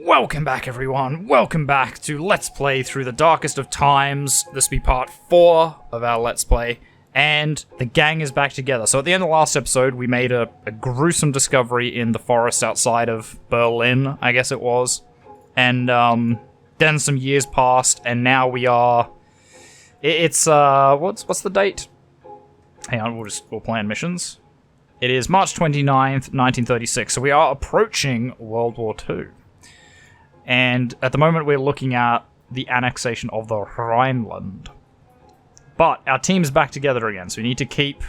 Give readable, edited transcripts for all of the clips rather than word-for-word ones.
Welcome back, everyone. Welcome back to Let's Play Through the Darkest of Times. This will be part 4 of our Let's Play, and the gang is back together. So at the end of the last episode, we made a gruesome discovery in the forest outside of Berlin, I guess it was. And then some years passed, and now we are... It's, what's the date? Hang on, we'll plan missions. It is March 29th, 1936, so we are approaching World War II. And at the moment we're looking at the annexation of the Rhineland. But our team's back together again, so we need to keep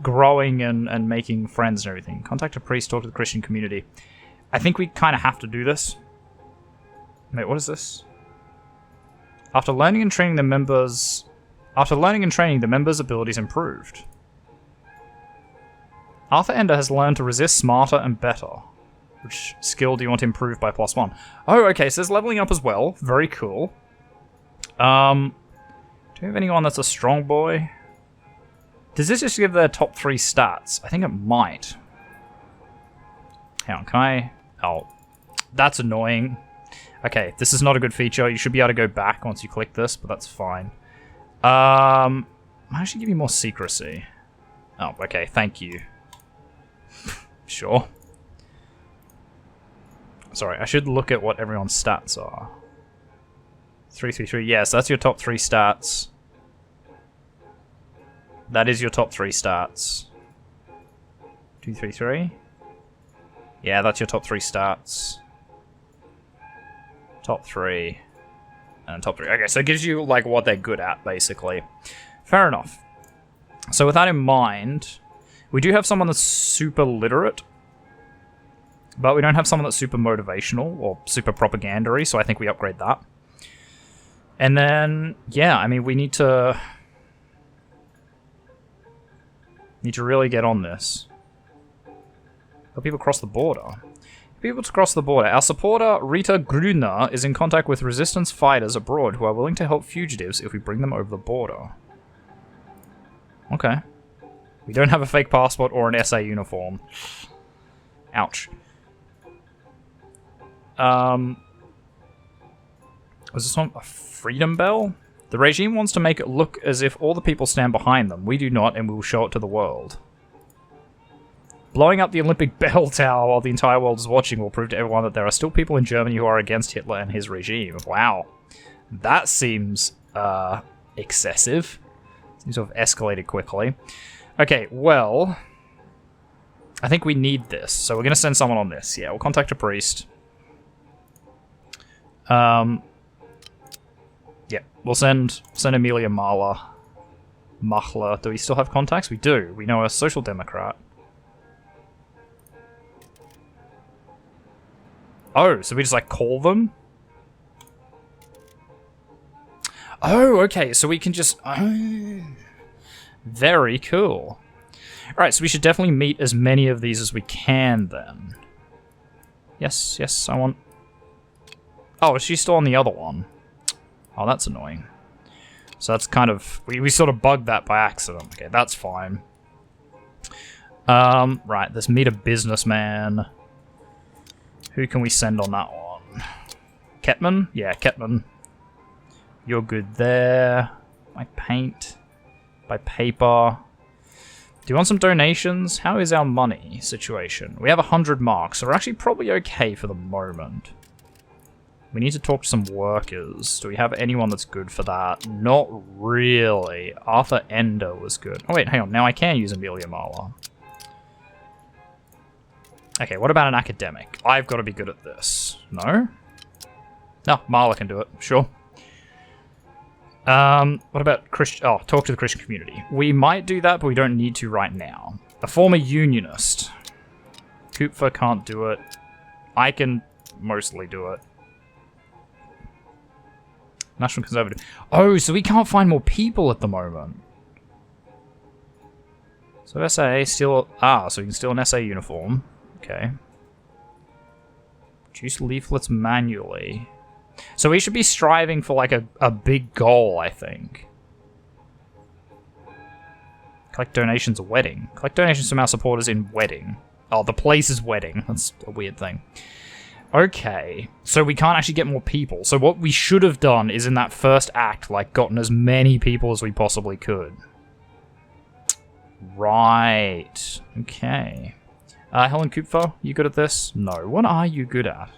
growing and making friends and everything. Contact a priest, talk to the Christian community. I think we kind of have to do this. Wait, what is this? After learning and training, the members' abilities improved. Arthur Ender has learned to resist smarter and better. Which skill do you want to improve by +1? Oh, okay, so there's leveling up as well. Very cool. Do you have anyone that's a strong boy? Does this just give their top 3 stats? I think it might. Hang on, can I... Oh, that's annoying. Okay, this is not a good feature. You should be able to go back once you click this, but that's fine. Might actually give you more secrecy. Oh, okay, thank you. Sure. Sorry, I should look at what everyone's stats are. 333, yes, that's your top 3 stats. That is your top 3 stats. 233? Yeah, that's your top 3 stats. Top 3. And top 3. Okay, so it gives you, like, what they're good at, basically. Fair enough. So with that in mind, we do have someone that's super literate. But we don't have someone that's super motivational or super propagandary, so I think we upgrade that. And then, yeah, I mean, we need to really get on this. Help people cross the border. People to cross the border. Our supporter, Rita Grüner, is in contact with resistance fighters abroad who are willing to help fugitives if we bring them over the border. Okay. We don't have a fake passport or an SA uniform. Ouch. Was this one a freedom bell? The regime wants to make it look as if all the people stand behind them. We do not, and we will show it to the world. Blowing up the Olympic bell tower while the entire world is watching will prove to everyone that there are still people in Germany who are against Hitler and his regime. Wow. That seems, excessive. Seems to have escalated quickly. Okay, well... I think we need this, so we're going to send someone on this. Yeah, we'll contact a priest. Yeah, we'll send Amelia Machler. Do we still have contacts? We do. We know a social democrat. Oh, so we just, like, call them? Oh, okay, so we can just... Oh, very cool. Alright, so we should definitely meet as many of these as we can, then. Yes, yes, I want... Oh, is she still on the other one? Oh, that's annoying. So that's kind of... We sort of bugged that by accident. Okay, that's fine. Right, let's meet a businessman. Who can we send on that one? Ketman? Yeah, Ketman. You're good there. By paint. By paper. Do you want some donations? How is our money situation? We have 100 marks, so we're actually probably okay for the moment. We need to talk to some workers. Do we have anyone that's good for that? Not really. Arthur Ender was good. Oh wait, hang on. Now I can use Amelia Mahler. Okay, what about an academic? I've got to be good at this. No? No, Mahler can do it. Sure. What about oh, talk to the Christian community. We might do that, but we don't need to right now. A former unionist. Kupfer can't do it. I can mostly do it. National Conservative. Oh, so we can't find more people at the moment. So SA still... Ah, so we can steal an SA uniform. Okay. Produce leaflets manually. So we should be striving for, like, a big goal, I think. Collect donations at wedding. Collect donations from our supporters in wedding. Oh, the place is wedding. That's a weird thing. Okay, so we can't actually get more people. So what we should have done is in that first act, like, gotten as many people as we possibly could. Right. Okay. Helen Kupfer, you good at this? No. What are you good at?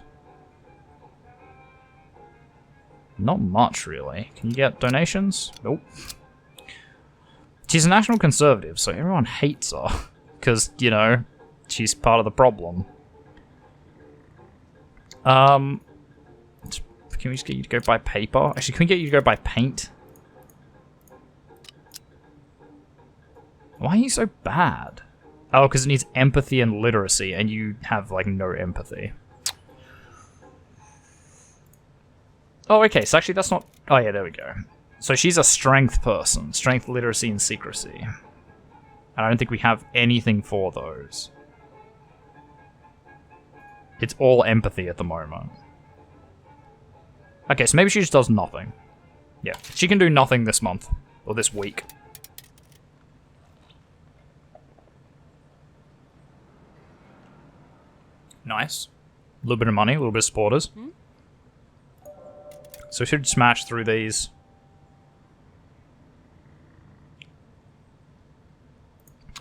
Not much, really. Can you get donations? Nope. She's a national conservative, so everyone hates her. Because, you know, she's part of the problem. Can we just get you to go buy paper? Actually, can we get you to go buy paint? Why are you so bad? Oh, because it needs empathy and literacy, and you have, like, no empathy. Oh, okay, so actually that's not... Oh, yeah, there we go. So she's a strength person. Strength, literacy, and secrecy. And I don't think we have anything for those. It's all empathy at the moment. Okay, so maybe she just does nothing. Yeah, she can do nothing this month. Or this week. Nice. A little bit of money, a little bit of supporters. So we should smash through these.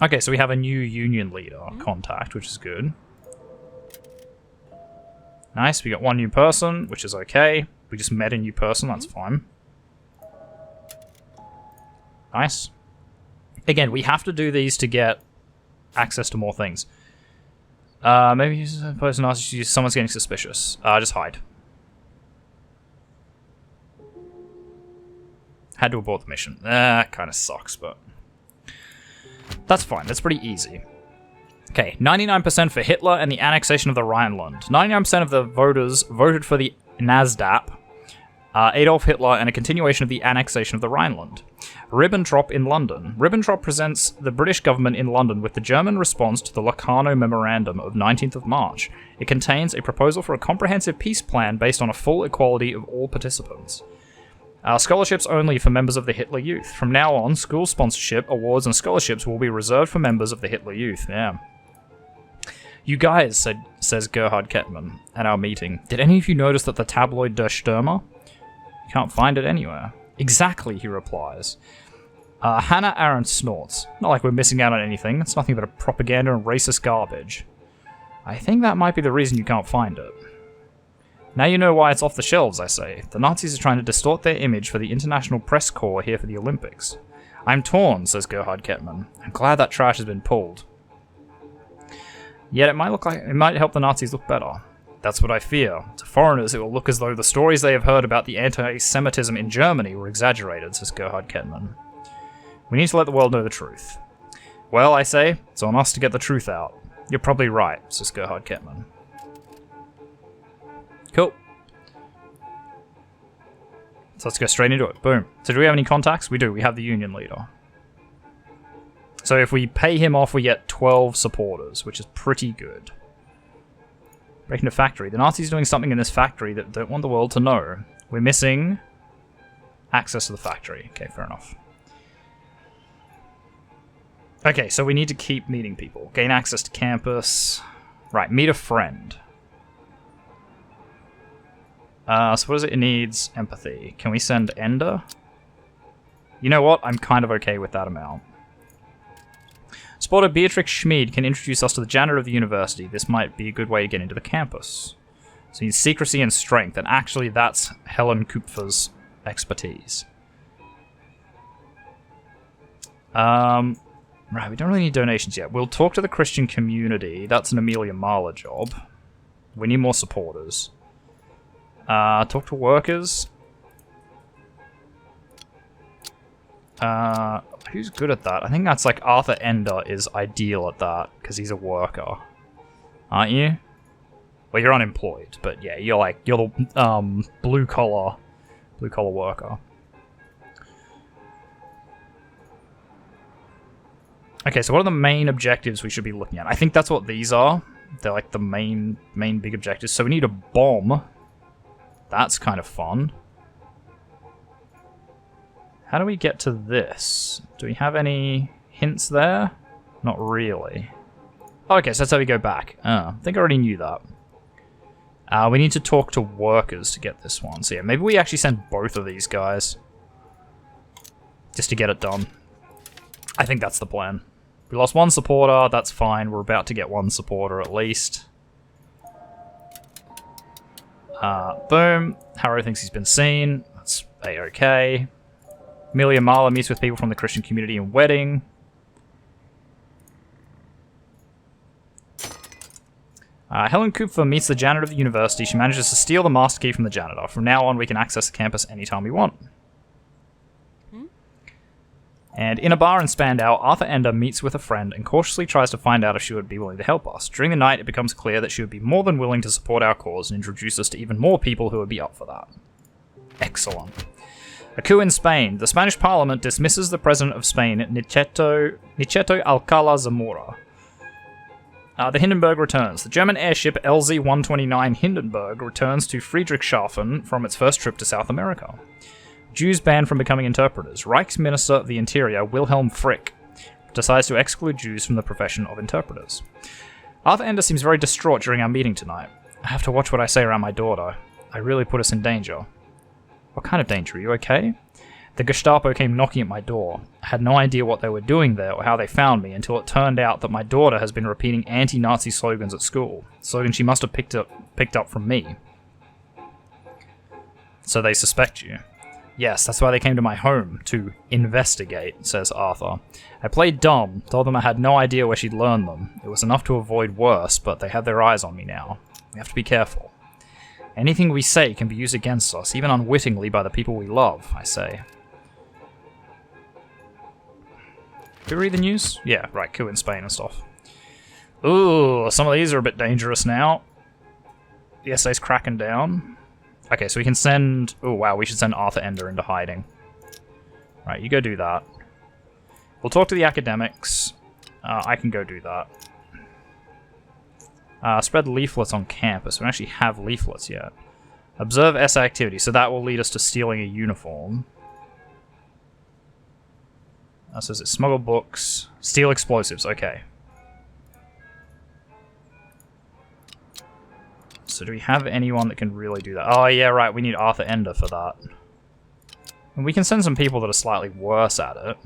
Okay, so we have a new union leader contact, which is good. Nice, we got one new person, which is okay. We just met a new person, that's fine. Nice. Again, we have to do these to get access to more things. Maybe a person asks you, someone's getting suspicious. Just hide. Had to abort the mission. Kind of sucks, but... That's fine, that's pretty easy. Okay, 99% for Hitler and the annexation of the Rhineland. 99% of the voters voted for the NSDAP, Adolf Hitler, and a continuation of the annexation of the Rhineland. Ribbentrop in London. Ribbentrop presents the British government in London with the German response to the Locarno Memorandum of 19th of March. It contains a proposal for a comprehensive peace plan based on a full equality of all participants. Scholarships only for members of the Hitler Youth. From now on, school sponsorship, awards, and scholarships will be reserved for members of the Hitler Youth. Yeah. You guys, says Gerhard Kettmann at our meeting, did any of you notice that the tabloid Der Stürmer? You can't find it anywhere. Exactly, he replies. Hannah Arendt snorts. Not like we're missing out on anything. It's nothing but a propaganda and racist garbage. I think that might be the reason you can't find it. Now you know why it's off the shelves, I say. The Nazis are trying to distort their image for the international press corps here for the Olympics. I'm torn, says Gerhard Kettmann. I'm glad that trash has been pulled. Yet it might help the Nazis look better. That's what I fear. To foreigners, it will look as though the stories they have heard about the anti-Semitism in Germany were exaggerated, says Gerhard Kettmann. We need to let the world know the truth. Well, I say, it's on us to get the truth out. You're probably right, says Gerhard Kettmann. Cool. So let's go straight into it. Boom. So do we have any contacts? We do. We have the union leader. So if we pay him off, we get 12 supporters, which is pretty good. Breaking a factory. The Nazis are doing something in this factory that don't want the world to know. We're missing access to the factory. Okay, fair enough. Okay, so we need to keep meeting people. Gain access to campus. Right, meet a friend. So what is it? It needs empathy. Can we send Ender? You know what? I'm kind of okay with that amount. Spotter Beatrix Schmid can introduce us to the janitor of the university. This might be a good way to get into the campus. So you need secrecy and strength, and actually that's Helen Kupfer's expertise. Right, we don't really need donations yet. We'll talk to the Christian community. That's an Amelia Marla job. We need more supporters. Talk to workers. Who's good at that? I think that's like Arthur Ender is ideal at that because he's a worker, aren't you? Well, you're unemployed, but yeah, you're the blue collar worker. Okay, so what are the main objectives we should be looking at? I think that's what these are. They're like the main big objectives. So we need a bomb. That's kind of fun. How do we get to this? Do we have any hints there? Not really. Okay, so that's how we go back. I think I already knew that. We need to talk to workers to get this one. So yeah, maybe we actually send both of these guys. Just to get it done. I think that's the plan. We lost one supporter, that's fine. We're about to get one supporter at least. Boom. Harrow thinks he's been seen. That's A-okay. Amelia Marla meets with people from the Christian community in wedding. Helen Kupfer meets the janitor of the university. She manages to steal the master key from the janitor. From now on, we can access the campus anytime we want. And in a bar in Spandau, Arthur Ender meets with a friend and cautiously tries to find out if she would be willing to help us. During the night, it becomes clear that she would be more than willing to support our cause and introduce us to even more people who would be up for that. Excellent. A coup in Spain. The Spanish parliament dismisses the president of Spain, Niceto Alcala Zamora. The Hindenburg returns. The German airship LZ-129 Hindenburg returns to Friedrichshafen from its first trip to South America. Jews banned from becoming interpreters. Reichsminister of the Interior, Wilhelm Frick, decides to exclude Jews from the profession of interpreters. Arthur Ender seems very distraught during our meeting tonight. I have to watch what I say around my daughter. I really put us in danger. What kind of danger? Are you okay? The Gestapo came knocking at my door. I had no idea what they were doing there or how they found me until it turned out that my daughter has been repeating anti-Nazi slogans at school. Slogans she must have picked up from me. So they suspect you. Yes, that's why they came to my home, to investigate, says Arthur. I played dumb, told them I had no idea where she'd learned them. It was enough to avoid worse, but they have their eyes on me now. We have to be careful. Anything we say can be used against us, even unwittingly by the people we love, I say. Did we read the news? Yeah, right, coup in Spain and stuff. Ooh, some of these are a bit dangerous now. The SA's cracking down. Okay, so we can send... Oh, wow, we should send Arthur Ender into hiding. Right, you go do that. We'll talk to the academics. I can go do that. Spread leaflets on campus. We don't actually have leaflets yet. Observe SA activity, so that will lead us to stealing a uniform. Says it smuggle books. Steal explosives, okay. So do we have anyone that can really do that? Oh yeah, right, we need Arthur Ender for that. And we can send some people that are slightly worse at it.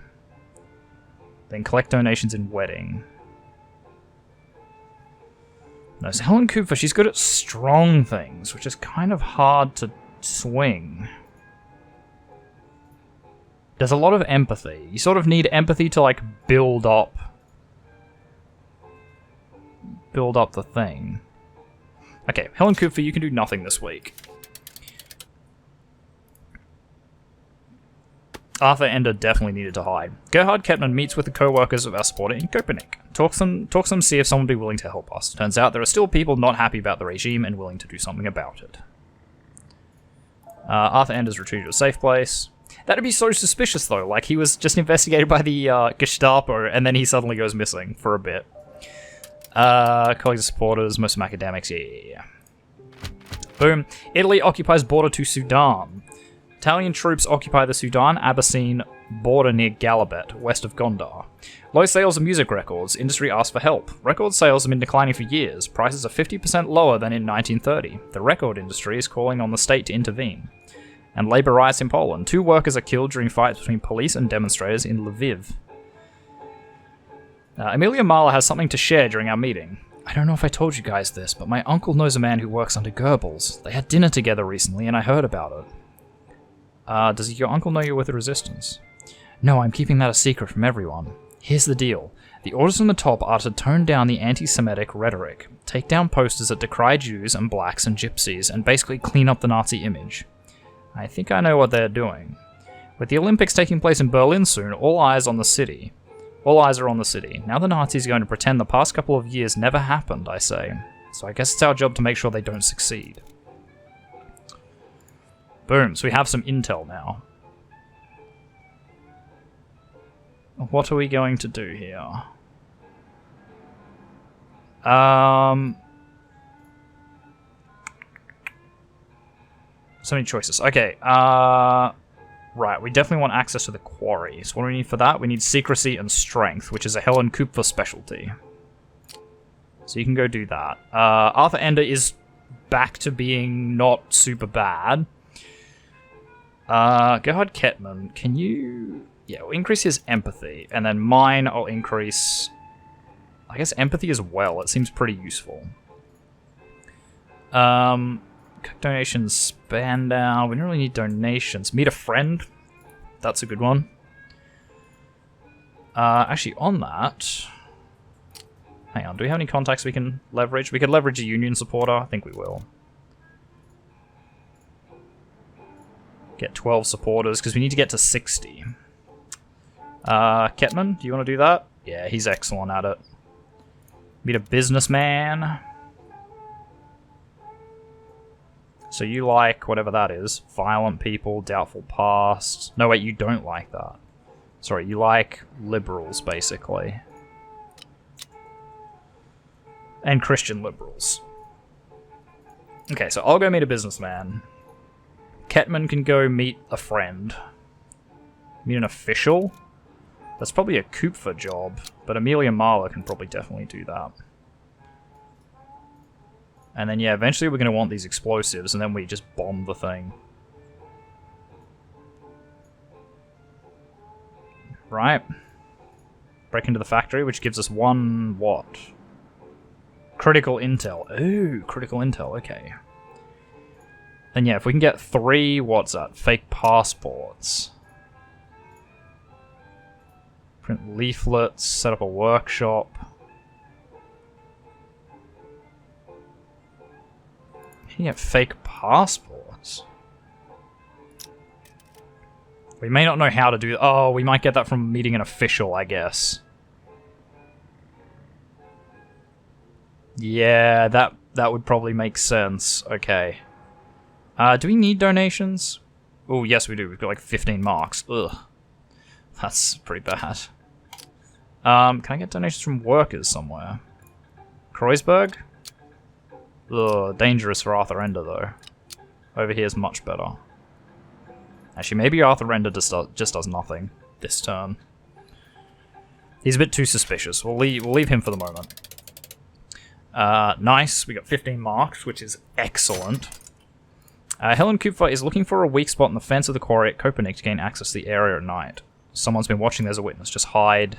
Then collect donations in wedding. No, so Helen Kupfer, she's good at strong things, which is kind of hard to swing. There's a lot of empathy. You sort of need empathy to, like, build up the thing. Okay, Helen Kupfer, you can do nothing this week. Arthur Ender definitely needed to hide. Gerhard Kettman meets with the co-workers of our supporter in Copenhagen. Talks them, see if someone would be willing to help us. Turns out there are still people not happy about the regime and willing to do something about it. Arthur Ender's retreated to a safe place. That'd be so suspicious, though. Like, he was just investigated by the Gestapo, and then he suddenly goes missing for a bit. Colleagues of supporters, most of them academics, yeah. Boom. Italy occupies border to Sudan. Italian troops occupy the Sudan-Abyssine border near Galabet, west of Gondar. Low sales of music records. Industry asks for help. Record sales have been declining for years. Prices are 50% lower than in 1930. The record industry is calling on the state to intervene. And labor riots in Poland. 2 workers are killed during fights between police and demonstrators in Lviv. Amelia Marla has something to share during our meeting. I don't know if I told you guys this, but my uncle knows a man who works under Goebbels. They had dinner together recently, and I heard about it. Does your uncle know you're with the Resistance? No, I'm keeping that a secret from everyone. Here's the deal. The orders from the top are to tone down the anti-Semitic rhetoric, take down posters that decry Jews and blacks and gypsies, and basically clean up the Nazi image. I think I know what they're doing. With the Olympics taking place in Berlin soon, all eyes are on the city. Now the Nazis are going to pretend the past couple of years never happened, I say. So I guess it's our job to make sure they don't succeed. Boom, so we have some intel now. What are we going to do here? So many choices. Okay, right, we definitely want access to the quarry. So what do we need for that? We need secrecy and strength, which is a Helen Kupfer specialty. So you can go do that. Arthur Ender is back to being not super bad. Gerhard Kettmann, can you... Yeah, we'll increase his empathy, and then mine I'll increase... I guess empathy as well. It seems pretty useful. Donations, Spandau. We don't really need donations. Meet a friend. That's a good one. Actually, on that... Hang on, do we have any contacts we can leverage? We could leverage a union supporter. I think we will. Get 12 supporters, because we need to get to 60. Kettmann, do you want to do that? Yeah, he's excellent at it. Meet a businessman. So you like whatever that is. Violent people, doubtful past. No, wait, you don't like that. Sorry, you like liberals, basically. And Christian liberals. Okay, so I'll go meet a businessman. Kettmann can go meet a friend. Meet an official? That's probably a Kupfer job, but Amelia Mahler can probably definitely do that. And then, yeah, eventually we're going to want these explosives, and then we just bomb the thing. Right. Break into the factory, which gives us one, what? Critical intel. Ooh, critical intel, okay. And yeah, if we can get 3, what's that? Fake passports. Print leaflets, set up a workshop. You can get fake passports. We may not know how to do... Oh, we might get that from meeting an official, I guess. Yeah, that would probably make sense. Okay. Do we need donations? Oh, yes we do. We've got like 15 marks. Ugh. That's pretty bad. Can I get donations from workers somewhere? Kreuzberg? Ugh, dangerous for Arthur Ender, though. Over here is much better. Actually, maybe Arthur Ender just does nothing this turn. He's a bit too suspicious. We'll leave him for the moment. Nice. We got 15 marks, which is excellent. Helen Kupfer is looking for a weak spot in the fence of the quarry at Kopernik to gain access to the area at night. Someone's been watching. There's a witness. Just hide.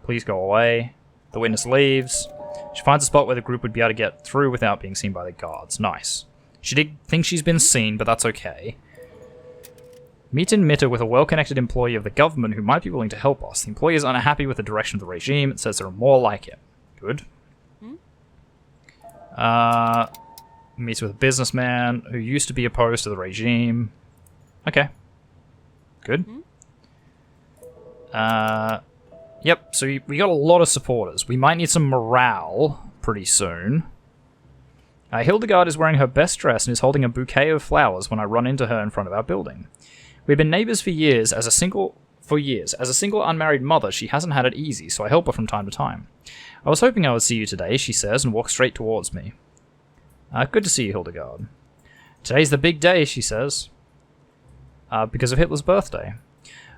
Please go away. The witness leaves. She finds a spot where the group would be able to get through without being seen by the guards. Nice. She did think she's been seen, but that's okay. Meet and Mitter with a well-connected employee of the government who might be willing to help us. The employee is unhappy with the direction of the regime. It says there are more like it. Good. Meets with a businessman who used to be opposed to the regime. Okay. Good. Yep, so we got a lot of supporters. We might need some morale pretty soon. Hildegard is wearing her best dress and is holding a bouquet of flowers when I run into her in front of our building. We've been neighbors for years. As a single unmarried mother, she hasn't had it easy, so I help her from time to time. I was hoping I would see you today, she says, and walks straight towards me. Good to see you, Hildegard. Today's the big day, she says. Because of Hitler's birthday.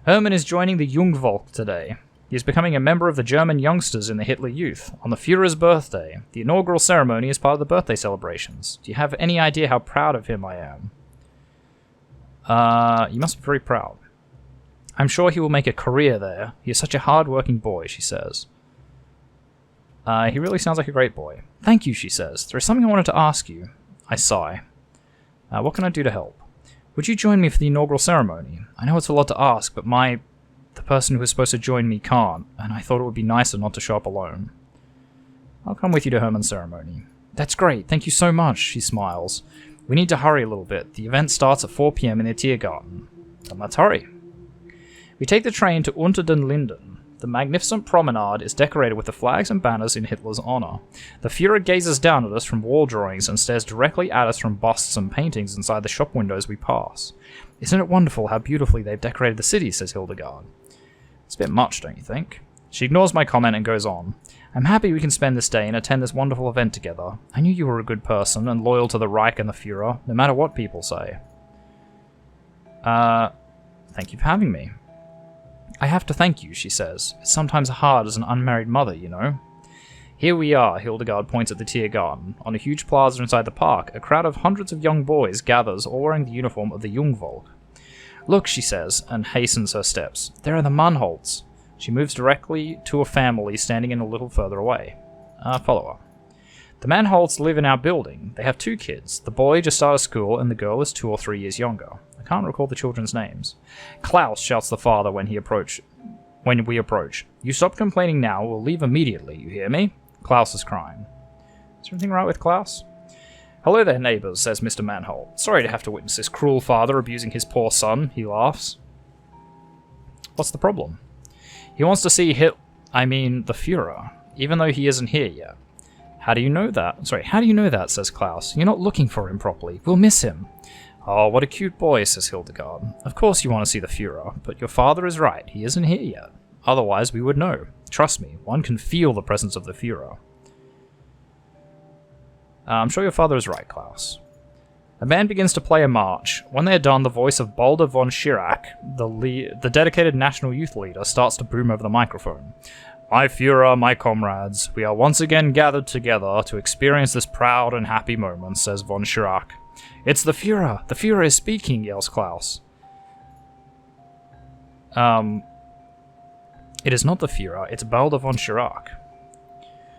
Hermann is joining the Jungvolk today. He is becoming a member of the German youngsters in the Hitler Youth. On the Führer's birthday, the inaugural ceremony is part of the birthday celebrations. Do you have any idea how proud of him I am? You must be very proud. I'm sure he will make a career there. He is such a hard-working boy, she says. He really sounds like a great boy. Thank you, she says. There is something I wanted to ask you. I sigh. What can I do to help? Would you join me for the inaugural ceremony? I know it's a lot to ask, but the person who is supposed to join me can't, and I thought it would be nicer not to show up alone. I'll come with you to Hermann's ceremony. That's great, thank you so much, she smiles. We need to hurry a little bit. The event starts at 4 p.m. in the Tiergarten. Then let's hurry. We take the train to Unter den Linden. The magnificent promenade is decorated with the flags and banners in Hitler's honor. The Führer gazes down at us from wall drawings and stares directly at us from busts and paintings inside the shop windows we pass. Isn't it wonderful how beautifully they've decorated the city, says Hildegard. It's a bit much, don't you think? She ignores my comment and goes on. I'm happy we can spend this day and attend this wonderful event together. I knew you were a good person and loyal to the Reich and the Führer, no matter what people say. Thank you for having me. I have to thank you, she says. It's sometimes hard as an unmarried mother, you know. Here we are, Hildegard points at the Tiergarten. On a huge plaza inside the park, a crowd of hundreds of young boys gathers, all wearing the uniform of the Jungvolk. Look, she says, and hastens her steps. There are the Mannholts. She moves directly to a family standing in a little further away. Follow her. The Mannholts live in our building. They have 2 kids. The boy just started school, and the girl is 2 or 3 years younger. I can't recall the children's names. Klaus, shouts the father when we approach. You stop complaining now, we'll leave immediately, you hear me? Klaus is crying. Is there anything right with Klaus? Hello there, neighbours, says Mr. Mannholt. Sorry to have to witness this cruel father abusing his poor son, he laughs. What's the problem? He wants to see the Führer, even though he isn't here yet. How do you know that? How do you know that, says Klaus. You're not looking for him properly. We'll miss him. Oh, what a cute boy, says Hildegard. Of course you want to see the Führer, but your father is right. He isn't here yet. Otherwise we would know. Trust me, one can feel the presence of the Führer. I'm sure your father is right, Klaus. The band begins to play a march. When they are done, the voice of Balder von Schirach, the dedicated national youth leader, starts to boom over the microphone. My Führer, my comrades, we are once again gathered together to experience this proud and happy moment, says von Schirach. It's the Führer! The Führer is speaking, yells Klaus. It is not the Führer, it's Balder von Schirach.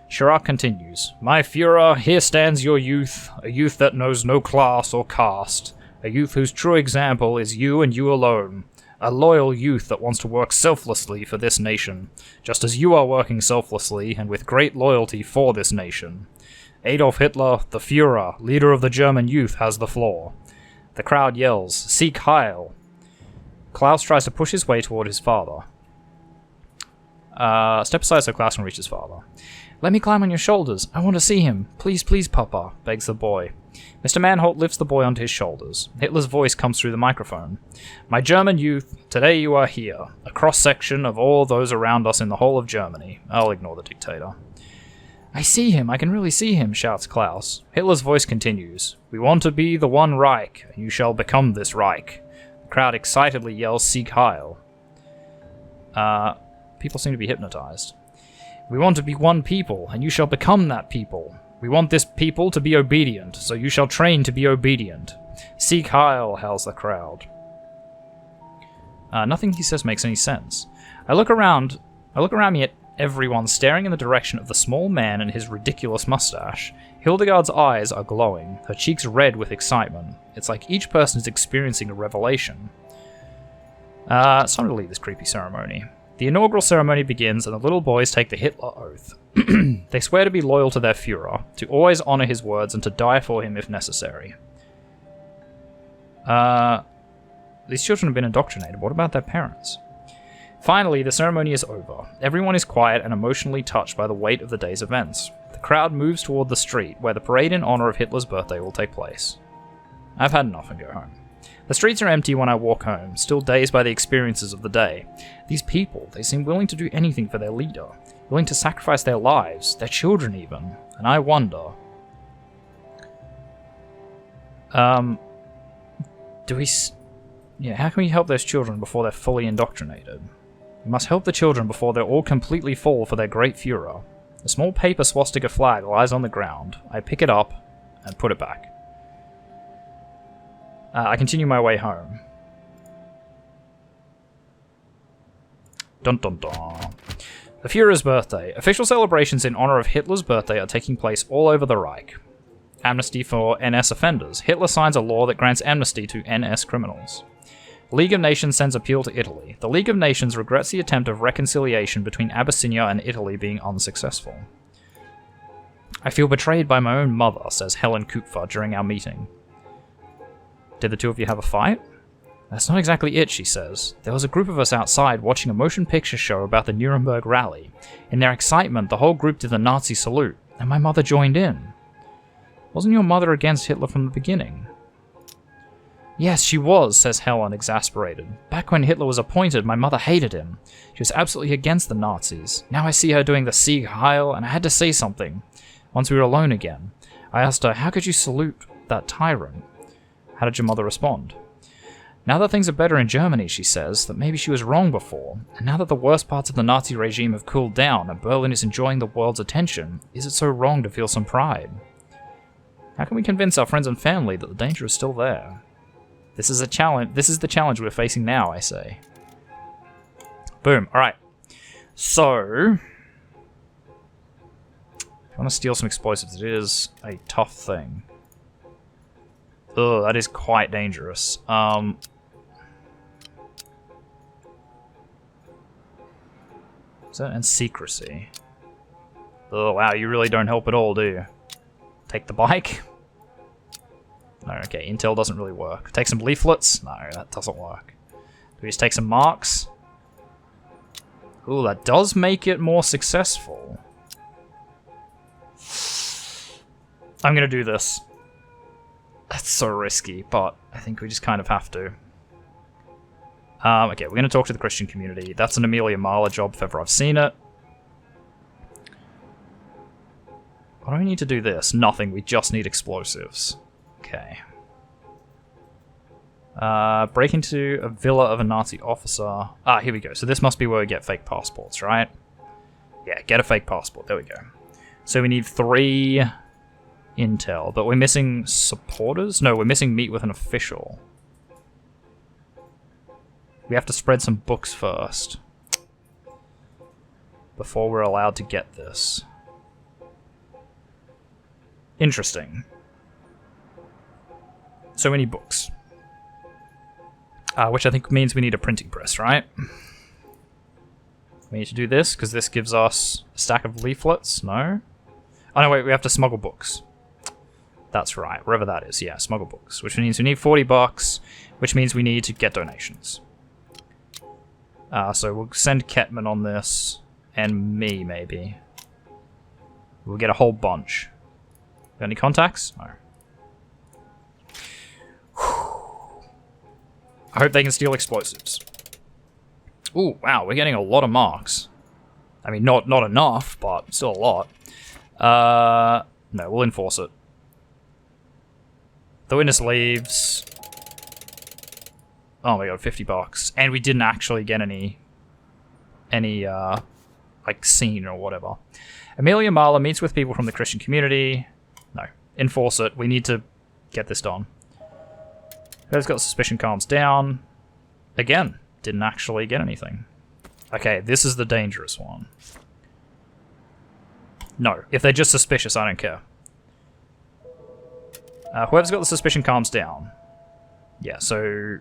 Schirach continues, My Führer, here stands your youth, a youth that knows no class or caste, a youth whose true example is you and you alone, a loyal youth that wants to work selflessly for this nation, just as you are working selflessly and with great loyalty for this nation. Adolf Hitler, the Führer, leader of the German youth, has the floor. The crowd yells, Sieg Heil! Klaus tries to push his way toward his father. Step aside so Klaus can reach his father. Let me climb on your shoulders. I want to see him. Please, please, Papa, begs the boy. Mr. Mannholt lifts the boy onto his shoulders. Hitler's voice comes through the microphone. My German youth, today you are here. A cross-section of all those around us in the whole of Germany. I'll ignore the dictator. I see him. I can really see him, shouts Klaus. Hitler's voice continues. We want to be the one Reich, and you shall become this Reich. The crowd excitedly yells Sieg Heil. People seem to be hypnotized. We want to be one people, and you shall become that people. We want this people to be obedient, so you shall train to be obedient. Sieg Heil, howls the crowd. Nothing he says makes any sense. I look around me at everyone staring in the direction of the small man and his ridiculous mustache. Hildegard's eyes are glowing, her cheeks red with excitement. It's like each person is experiencing a revelation. It's time to leave this creepy ceremony. The inaugural ceremony begins and the little boys take the Hitler oath. They swear to be loyal to their Führer, to always honor his words and to die for him if necessary. These children have been indoctrinated. What about their parents? Finally, the ceremony is over. Everyone is quiet and emotionally touched by the weight of the day's events. The crowd moves toward the street, where the parade in honor of Hitler's birthday will take place. I've had enough and go home. The streets are empty when I walk home, still dazed by the experiences of the day. These people, they seem willing to do anything for their leader, willing to sacrifice their lives, their children even, and I wonder... how can we help those children before they're fully indoctrinated? We must help the children before they all completely fall for their great Führer. A small paper swastika flag lies on the ground. I pick it up and put it back. I continue my way home. Dun dun dun. The Führer's birthday. Official celebrations in honor of Hitler's birthday are taking place all over the Reich. Amnesty for NS offenders. Hitler signs a law that grants amnesty to NS criminals. The League of Nations sends appeal to Italy. The League of Nations regrets the attempt of reconciliation between Abyssinia and Italy being unsuccessful. I feel betrayed by my own mother, says Helen Kupfer during our meeting. Did the two of you have a fight? That's not exactly it, she says. There was a group of us outside watching a motion picture show about the Nuremberg rally. In their excitement, the whole group did the Nazi salute, and my mother joined in. Wasn't your mother against Hitler from the beginning? Yes, she was, says Helen, exasperated. Back when Hitler was appointed, my mother hated him. She was absolutely against the Nazis. Now I see her doing the Sieg Heil, and I had to say something. Once we were alone again, I asked her, how could you salute that tyrant? How did your mother respond? Now that things are better in Germany, she says, that maybe she was wrong before, and now that the worst parts of the Nazi regime have cooled down and Berlin is enjoying the world's attention, is it so wrong to feel some pride? How can we convince our friends and family that the danger is still there? This is a challenge. This is the challenge we're facing now, I say. Boom. Alright. So, if you want to steal some explosives, it is a tough thing. Ugh, that is quite dangerous. And secrecy. Oh, wow, you really don't help at all, do you? Take the bike? No, okay, intel doesn't really work. Take some leaflets? No, that doesn't work. Do we just take some marks? Ooh, that does make it more successful. I'm gonna do this. That's so risky, but I think we just kind of have to. Okay, we're going to talk to the Christian community. That's an Amelia Marla job if ever I've seen it. Why do we need to do this? Nothing, we just need explosives. Okay. Break into a villa of a Nazi officer. Ah, here we go. So this must be where we get fake passports, right? Yeah, get a fake passport. There we go. So we need 3 intel, but we're missing supporters? No, we're missing meet with an official. We have to spread some books first before we're allowed to get this. Interesting. So many books. Which I think means we need a printing press, right? We need to do this, because this gives us a stack of leaflets. No? Oh no, wait, we have to smuggle books. That's right, wherever that is. Yeah, smuggle books. Which means we need 40 bucks, which means we need to get donations. So we'll send Ketman on this, and me, maybe. We'll get a whole bunch. Got any contacts? No. I hope they can steal explosives. Ooh, wow, we're getting a lot of marks. I mean, not enough, but still a lot. No, we'll enforce it. The witness leaves. Oh my god, 50 bucks. And we didn't actually get any like, scene or whatever. Amelia Marla meets with people from the Christian community. No, enforce it. We need to get this done. Whoever's got suspicion calms down. Again, didn't actually get anything. Okay, this is the dangerous one. No, if they're just suspicious, I don't care. Whoever's got the suspicion calms down. Yeah, so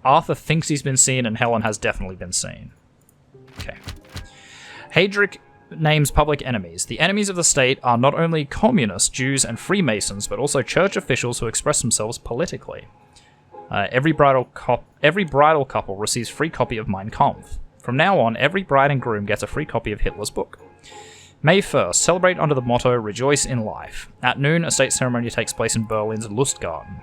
Arthur thinks he's been seen and Helen has definitely been seen. Okay. Heydrich names public enemies. The enemies of the state are not only communists, Jews, and Freemasons, but also church officials who express themselves politically. Every bridal couple receives free copy of Mein Kampf. From now on, every bride and groom gets a free copy of Hitler's book. May 1st, celebrate under the motto, Rejoice in Life. At noon, a state ceremony takes place in Berlin's Lustgarten.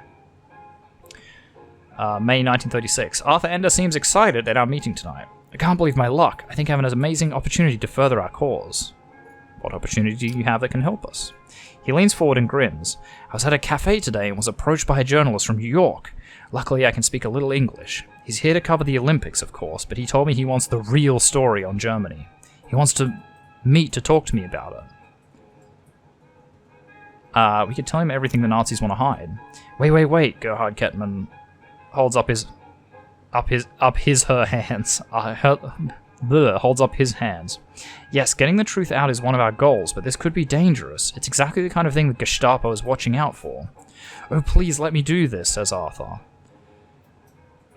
May 1936. Arthur Ender seems excited at our meeting tonight. I can't believe my luck. I think I have an amazing opportunity to further our cause. What opportunity do you have that can help us? He leans forward and grins. I was at a cafe today and was approached by a journalist from New York. Luckily, I can speak a little English. He's here to cover the Olympics, of course, but he told me he wants the real story on Germany. He wants to meet to talk to me about it. We could tell him everything the Nazis want to hide. Wait, Gerhard Kettmann holds up his hands. Holds up his hands. Yes, getting the truth out is one of our goals, but this could be dangerous. It's exactly the kind of thing the Gestapo is watching out for. Oh, please let me do this, says Arthur.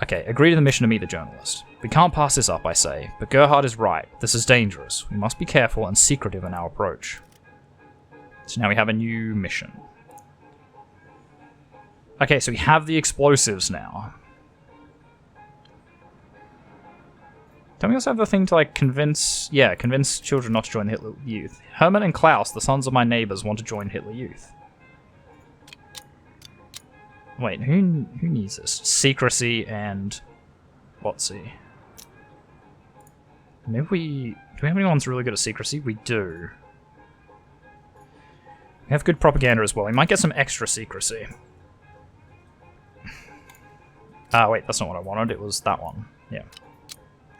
Okay, agree to the mission to meet the journalist. We can't pass this up, I say, but Gerhard is right. This is dangerous. We must be careful and secretive in our approach. So now we have a new mission. Okay, so we have the explosives now. Don't we also have the thing to, like, convince children not to join the Hitler Youth? Hermann and Klaus, the sons of my neighbors, want to join Hitler Youth. Wait, who needs this? Secrecy and... Whatsy. Maybe do we have anyone who's really good at secrecy? We do. We have good propaganda as well. We might get some extra secrecy. Wait, that's not what I wanted. It was that one. Yeah.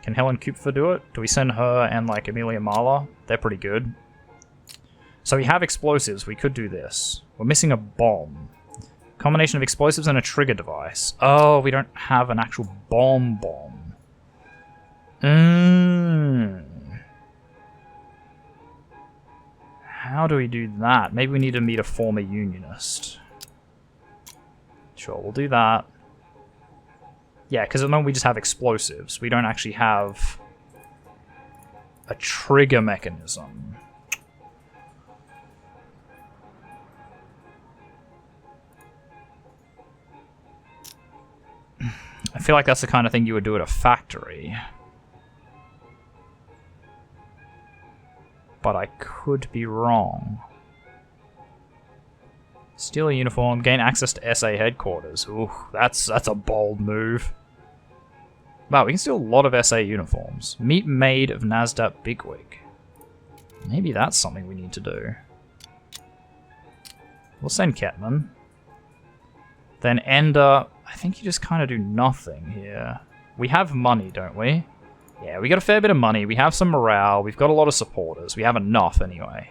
Can Helen Kupfer do it? Do we send her and, like, Amelia Marla? They're pretty good. So we have explosives. We could do this. We're missing a bomb. Combination of explosives and a trigger device. Oh, we don't have an actual bomb. How do we do that? Maybe we need to meet a former unionist. Sure, we'll do that. Yeah, because at the moment we just have explosives. We don't actually have a trigger mechanism. I feel like that's the kind of thing you would do at a factory. But I could be wrong. Steal a uniform, gain access to SA headquarters. Ooh, that's a bold move. Wow, we can steal a lot of SA uniforms. Meet maid of Nasdaq Bigwig. Maybe that's something we need to do. We'll send Ketman. Then Ender. I think you just kind of do nothing here. We have money, don't we? Yeah, we got a fair bit of money. We have some morale. We've got a lot of supporters. We have enough, anyway.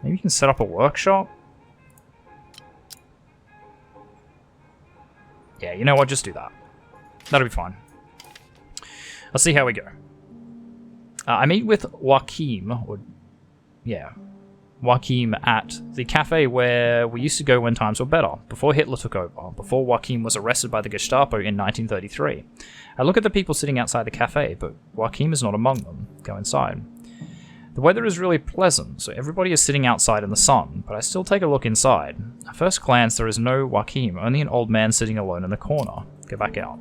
Maybe you can set up a workshop? Yeah, you know what? Just do that. That'll be fine. Let's see how we go. I meet with Joachim, Joachim at the cafe where we used to go when times were better, before Hitler took over, before Joachim was arrested by the Gestapo in 1933. I look at the people sitting outside the cafe, but Joachim is not among them. Go inside. The weather is really pleasant, so everybody is sitting outside in the sun, but I still take a look inside. At first glance, there is no Joachim, only an old man sitting alone in the corner. Go back out.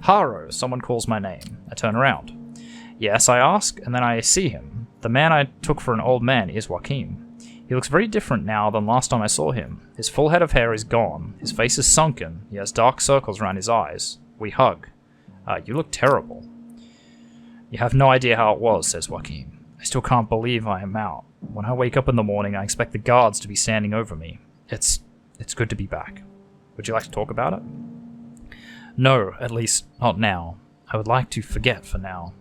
Haro, someone calls my name. I turn around. Yes, I ask, and then I see him. The man I took for an old man is Joachim. He looks very different now than last time I saw him. His full head of hair is gone. His face is sunken. He has dark circles around his eyes. We hug. You look terrible. You have no idea how it was, says Joachim. I still can't believe I am out. When I wake up in the morning, I expect the guards to be standing over me. It's good to be back. Would you like to talk about it? No, at least not now. I would like to forget for now.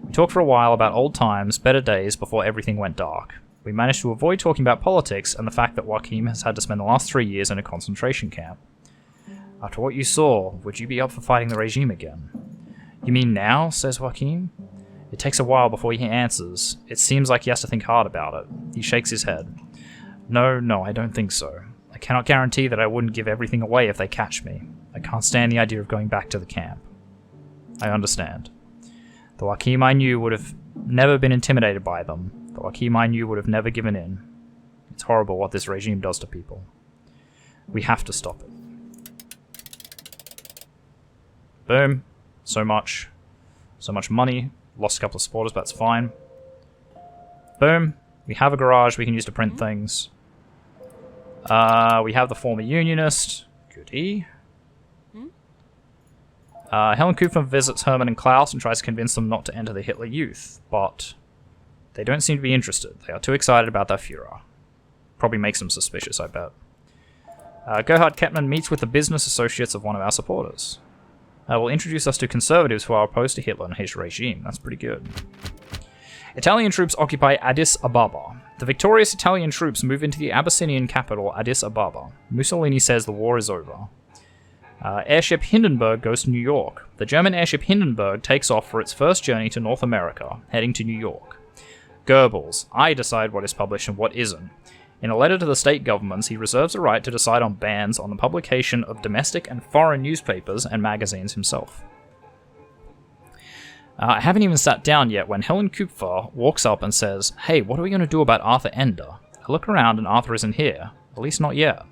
We talked for a while about old times, better days before everything went dark. We managed to avoid talking about politics and the fact that Joachim has had to spend the last 3 years in a concentration camp. After what you saw, would you be up for fighting the regime again? You mean now? Says Joachim. It takes a while before he answers. It seems like he has to think hard about it. He shakes his head. No, I don't think so. I cannot guarantee that I wouldn't give everything away if they catch me. I can't stand the idea of going back to the camp. I understand. The Joachim I knew would have never been intimidated by them. The Joachim I knew would have never given in. It's horrible what this regime does to people. We have to stop it. Boom. So much money. Lost a couple of supporters, but that's fine. Boom. We have a garage we can use to print things. We have the former unionist. Goodie. Helen Kupfer visits Hermann and Klaus and tries to convince them not to enter the Hitler Youth, but they don't seem to be interested. They are too excited about their Führer. Probably makes them suspicious, I bet. Gerhard Kettmann meets with the business associates of one of our supporters. Will introduce us to conservatives who are opposed to Hitler and his regime. That's pretty good. Italian troops occupy Addis Ababa. The victorious Italian troops move into the Abyssinian capital, Addis Ababa. Mussolini says the war is over. Airship Hindenburg goes to New York. The German airship Hindenburg takes off for its first journey to North America, heading to New York. Goebbels. I decide what is published and what isn't. In a letter to the state governments, he reserves the right to decide on bans on the publication of domestic and foreign newspapers and magazines himself. I haven't even sat down yet when Helen Kupfer walks up and says, "Hey, what are we going to do about Arthur Ender?" I look around and Arthur isn't here. At least not yet.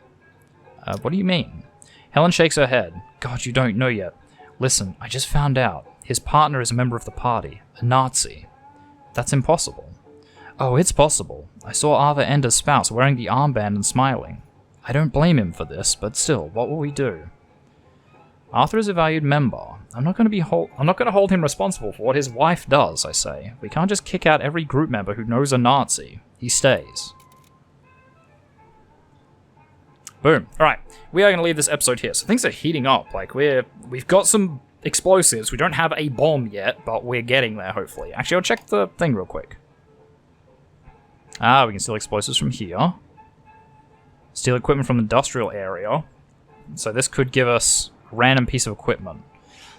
What do you mean? Helen shakes her head. God, you don't know yet. Listen, I just found out. His partner is a member of the party. A Nazi. That's impossible. Oh, it's possible. I saw Arthur Ender's spouse wearing the armband and smiling. I don't blame him for this, but still, what will we do? Arthur is a valued member. I'm not going to hold him responsible for what his wife does, I say. We can't just kick out every group member who knows a Nazi. He stays. Boom. All right, we are going to leave this episode here. So things are heating up. Like, we've got some explosives. We don't have a bomb yet, but we're getting there, hopefully. Actually, I'll check the thing real quick. We can steal explosives from here. Steal equipment from the industrial area. So this could give us a random piece of equipment.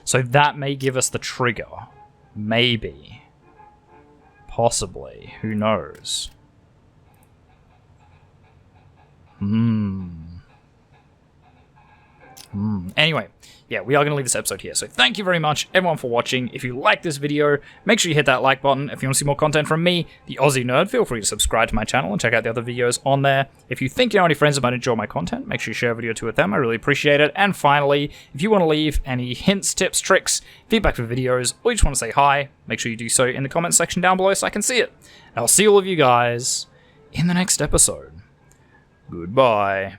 So that may give us the trigger. Maybe. Possibly. Who knows? Anyway, yeah, we are going to leave this episode here. So thank you very much, everyone, for watching. If you like this video, make sure you hit that like button. If you want to see more content from me, the Aussie Nerd, feel free to subscribe to my channel and check out the other videos on there. If you think you know any friends that might enjoy my content, make sure you share a video to with them. I really appreciate it. And finally, if you want to leave any hints, tips, tricks, feedback for videos, or you just want to say hi, make sure you do so in the comments section down below so I can see it. And I'll see all of you guys in the next episode. Goodbye.